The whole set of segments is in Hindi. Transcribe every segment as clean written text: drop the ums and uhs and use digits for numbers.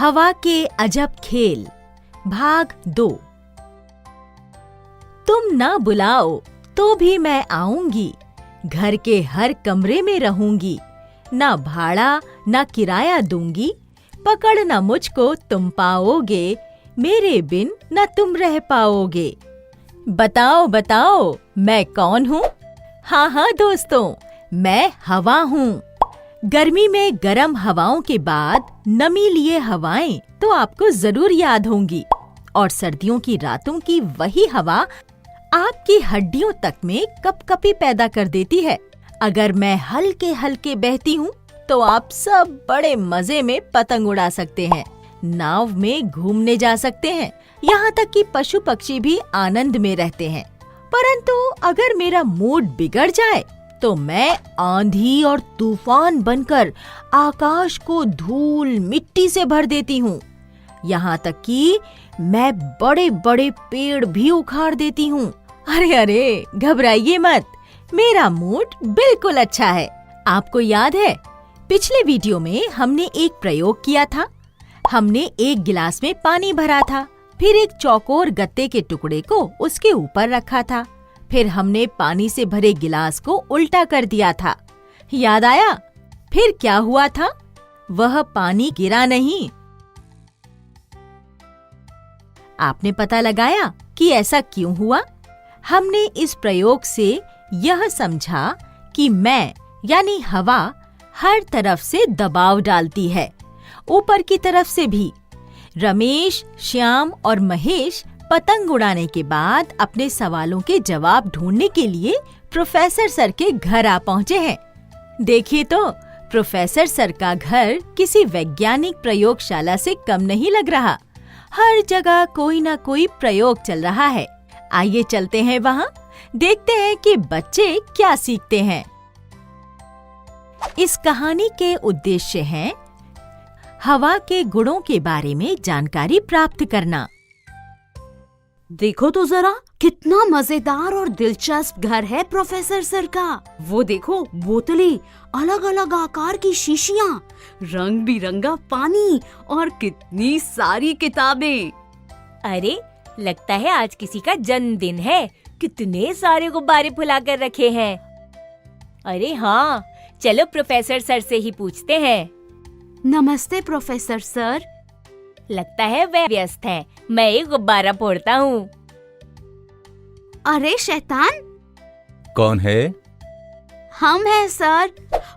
हवा के अजब खेल भाग 2। तुम ना बुलाओ तो भी मैं आऊंगी, घर के हर कमरे में रहूंगी, ना भाड़ा ना किराया दूंगी, पकड़ना मुझको तुम पाओगे, मेरे बिन न तुम रह पाओगे। बताओ बताओ मैं कौन हूँ? हाँ दोस्तों, मैं हवा हूँ। गर्मी में गर्म हवाओं के बाद नमी लिए हवाएं तो आपको जरूर याद होंगी, और सर्दियों की रातों की वही हवा आपकी हड्डियों तक में कपकपी पैदा कर देती है। अगर मैं हल्के हल्के बहती हूँ तो आप सब बड़े मजे में पतंग उड़ा सकते हैं, नाव में घूमने जा सकते हैं, यहाँ तक कि पशु पक्षी भी आनंद में रहते हैं। परंतु अगर मेरा मूड बिगड़ जाए तो मैं आंधी और तूफान बनकर आकाश को धूल मिट्टी से भर देती हूँ, यहाँ तक कि मैं बड़े बड़े पेड़ भी उखाड़ देती हूँ। अरे घबराइए मत, मेरा मूड बिल्कुल अच्छा है। आपको याद है पिछले वीडियो में हमने एक प्रयोग किया था। हमने एक गिलास में पानी भरा था, फिर एक चौकोर गत्ते के टुकड़े को उसके ऊपर रखा था, फिर हमने पानी से भरे गिलास को उल्टा कर दिया था। याद आया? फिर क्या हुआ था? वह पानी गिरा नहीं। आपने पता लगाया कि ऐसा क्यों हुआ? हमने इस प्रयोग से यह समझा कि मैं यानी हवा हर तरफ से दबाव डालती है, ऊपर की तरफ से भी। रमेश, श्याम और महेश पतंग उड़ाने के बाद अपने सवालों के जवाब ढूंढने के लिए प्रोफेसर सर के घर आ पहुँचे हैं। देखिए तो, प्रोफेसर सर का घर किसी वैज्ञानिक प्रयोगशाला से कम नहीं लग रहा। हर जगह कोई ना कोई प्रयोग चल रहा है। आइए चलते हैं वहाँ, देखते हैं कि बच्चे क्या सीखते हैं। इस कहानी के उद्देश्य हैं हवा के गुणों के बारे में जानकारी प्राप्त करना। देखो तो जरा, कितना मजेदार और दिलचस्प घर है प्रोफेसर सर का। वो देखो, बोतलें, अलग अलग आकार की शीशियाँ, रंग बिरंगा पानी और कितनी सारी किताबें। अरे लगता है आज किसी का जन्मदिन है, कितने सारे गुब्बारे फुला कर रखे हैं। अरे हाँ, चलो प्रोफेसर सर से ही पूछते हैं। नमस्ते प्रोफेसर सर। लगता है वे व्यस्त हैं, मैं एक गुब्बारा फोड़ता हूँ। अरे शैतान! कौन है? हम हैं सर।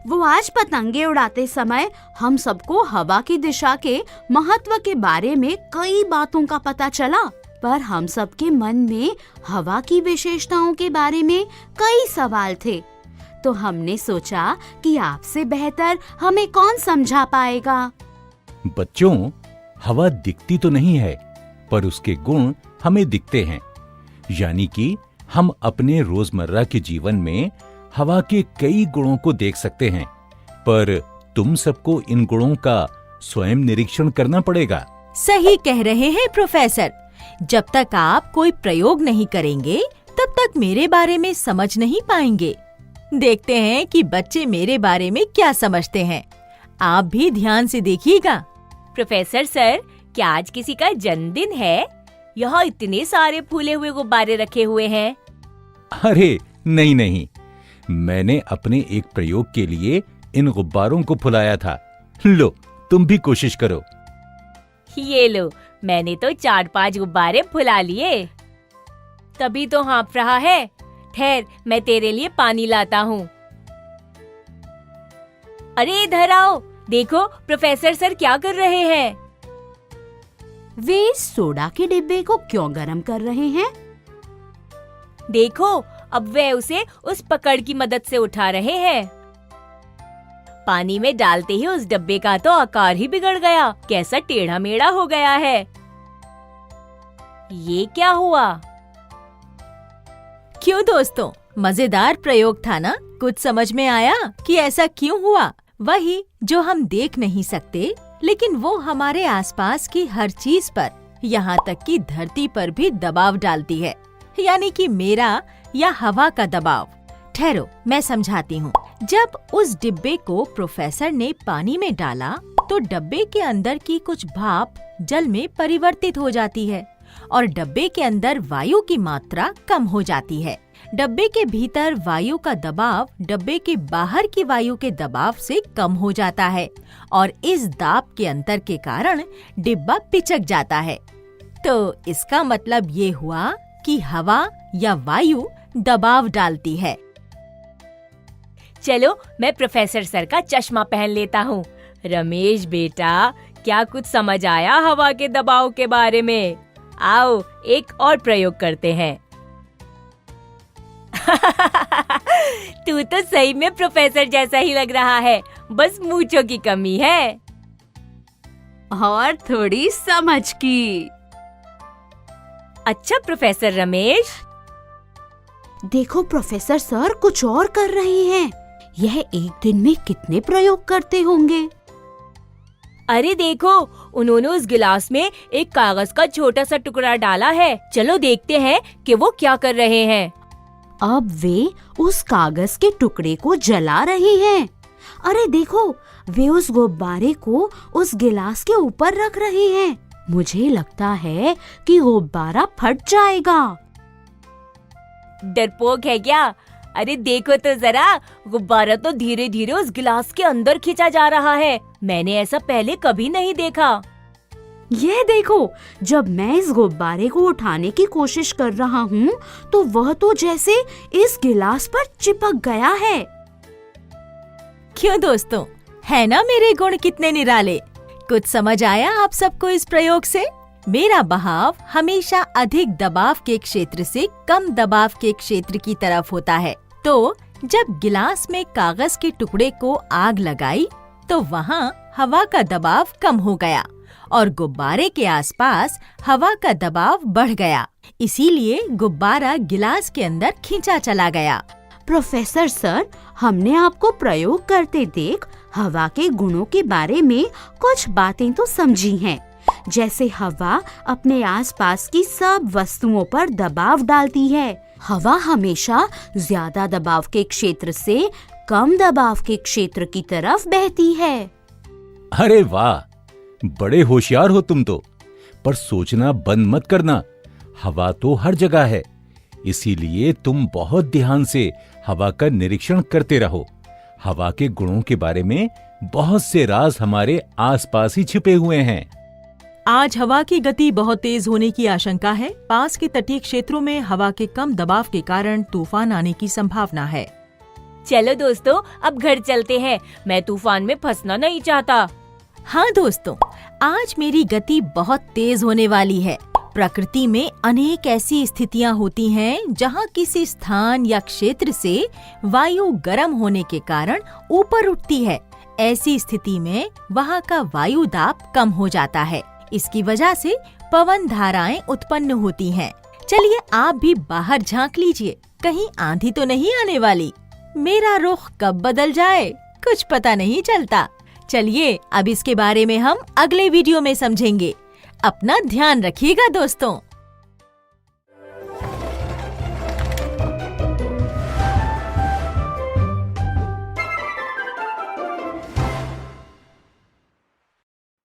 वो आज पतंगे उड़ाते समय हम सबको हवा की दिशा के महत्व के बारे में कई बातों का पता चला, पर हम सबके मन में हवा की विशेषताओं के बारे में कई सवाल थे। तो हमने सोचा कि आपसे बेहतर हमें कौन समझा पाएगा। बच्चों, हवा दिखती तो नहीं है, पर उसके गुण हमें दिखते हैं। यानी कि हम अपने रोजमर्रा के जीवन में हवा के कई गुणों को देख सकते हैं, पर तुम सबको इन गुणों का स्वयं निरीक्षण करना पड़ेगा। सही कह रहे हैं प्रोफेसर। जब तक आप कोई प्रयोग नहीं करेंगे तब तक मेरे बारे में समझ नहीं पाएंगे। देखते हैं कि बच्चे मेरे बारे में क्या समझते हैं। आप भी ध्यान से देखिएगा। प्रोफेसर सर, क्या आज किसी का जन्मदिन है? यहाँ इतने सारे फूले हुए गुब्बारे रखे हुए हैं। अरे नहीं, मैंने अपने एक प्रयोग के लिए इन गुब्बारों को फुलाया था। लो, तुम भी कोशिश करो। ये लो, मैंने तो 4-5 गुब्बारे फुला लिए। तभी तो हाँफ रहा है। ठहर, मैं तेरे लिए पानी लाता हूँ। अरे इधर आओ, देखो प्रोफेसर सर क्या कर रहे हैं। वे सोडा के डिब्बे को क्यों गर्म कर रहे हैं? देखो, अब वे उसे उस पकड़ की मदद से उठा रहे हैं। पानी में डालते ही उस डब्बे का तो आकार ही बिगड़ गया, कैसा टेढ़ा मेढ़ा हो गया है। ये क्या हुआ? क्यों दोस्तों, मजेदार प्रयोग था ना? कुछ समझ में आया कि ऐसा क्यों हुआ? वही जो हम देख नहीं सकते, लेकिन वो हमारे आसपास की हर चीज पर, यहाँ तक कि धरती पर भी दबाव डालती है, यानी कि मेरा या हवा का दबाव। ठहरो, मैं समझाती हूँ। जब उस डिब्बे को प्रोफेसर ने पानी में डाला तो डब्बे के अंदर की कुछ भाप जल में परिवर्तित हो जाती है और डब्बे के अंदर वायु की मात्रा कम हो जाती है। डब्बे के भीतर वायु का दबाव डब्बे के बाहर की वायु के दबाव से कम हो जाता है और इस दाब के अंतर के कारण डिब्बा पिचक जाता है। तो इसका मतलब ये हुआ कि हवा या वायु दबाव डालती है। चलो मैं प्रोफेसर सर का चश्मा पहन लेता हूँ। रमेश बेटा, क्या कुछ समझ आया हवा के दबाव के बारे में? आओ एक और प्रयोग करते हैं। तू तो सही में प्रोफेसर जैसा ही लग रहा है, बस मूंछों की कमी है और थोड़ी समझ की। अच्छा प्रोफेसर रमेश, देखो प्रोफेसर सर कुछ और कर रहे हैं। यह एक दिन में कितने प्रयोग करते होंगे? अरे देखो, उन्होंने उस गिलास में एक कागज का छोटा सा टुकड़ा डाला है। चलो देखते हैं कि वो क्या कर रहे हैं। अब वे उस कागज के टुकड़े को जला रहे हैं। अरे देखो, वे उस गुब्बारे को उस गिलास के ऊपर रख रहे हैं। मुझे लगता है कि गुब्बारा फट जाएगा। डरपोक है क्या? अरे देखो तो जरा, गुब्बारा तो धीरे धीरे उस गिलास के अंदर खींचा जा रहा है। मैंने ऐसा पहले कभी नहीं देखा। ये देखो, जब मैं इस गुब्बारे को उठाने की कोशिश कर रहा हूँ तो वह तो जैसे इस गिलास पर चिपक गया है। क्यों दोस्तों, है ना मेरे गुण कितने निराले? कुछ समझ आया आप सबको इस प्रयोग से? मेरा बहाव हमेशा अधिक दबाव के क्षेत्र से कम दबाव के क्षेत्र की तरफ होता है। तो जब गिलास में कागज के टुकड़े को आग लगाई तो वहाँ हवा का दबाव कम हो गया और गुब्बारे के आसपास हवा का दबाव बढ़ गया। इसीलिए गुब्बारा गिलास के अंदर खींचा चला गया। प्रोफेसर सर, हमने आपको प्रयोग करते देख हवा के गुणों के बारे में कुछ बातें तो समझी हैं। जैसे हवा अपने आसपास की सब वस्तुओं पर दबाव डालती है। हवा हमेशा ज्यादा दबाव के क्षेत्र से कम दबाव के क्षेत्र की तरफ बहती है। अरे वाह, बड़े होशियार हो तुम तो। पर सोचना बंद मत करना, हवा तो हर जगह है। इसीलिए तुम बहुत ध्यान से हवा का निरीक्षण करते रहो। हवा के गुणों के बारे में बहुत से राज हमारे आसपास ही छिपे हुए हैं। आज हवा की गति बहुत तेज होने की आशंका है। पास के तटीय क्षेत्रों में हवा के कम दबाव के कारण तूफान आने की संभावना है। चलो दोस्तों, अब घर चलते हैं। मैं तूफान में फंसना नहीं चाहता। हाँ दोस्तों, आज मेरी गति बहुत तेज होने वाली है। प्रकृति में अनेक ऐसी स्थितियाँ होती हैं जहाँ किसी स्थान या क्षेत्र से वायु गर्म होने के कारण ऊपर उठती है। ऐसी स्थिति में वहाँ का वायु दाब कम हो जाता है। इसकी वजह से पवन धाराएं उत्पन्न होती हैं। चलिए आप भी बाहर झांक लीजिए, कहीं आंधी तो नहीं आने वाली। मेरा रुख कब बदल जाए कुछ पता नहीं चलता। चलिए अब इसके बारे में हम अगले वीडियो में समझेंगे। अपना ध्यान रखिएगा दोस्तों।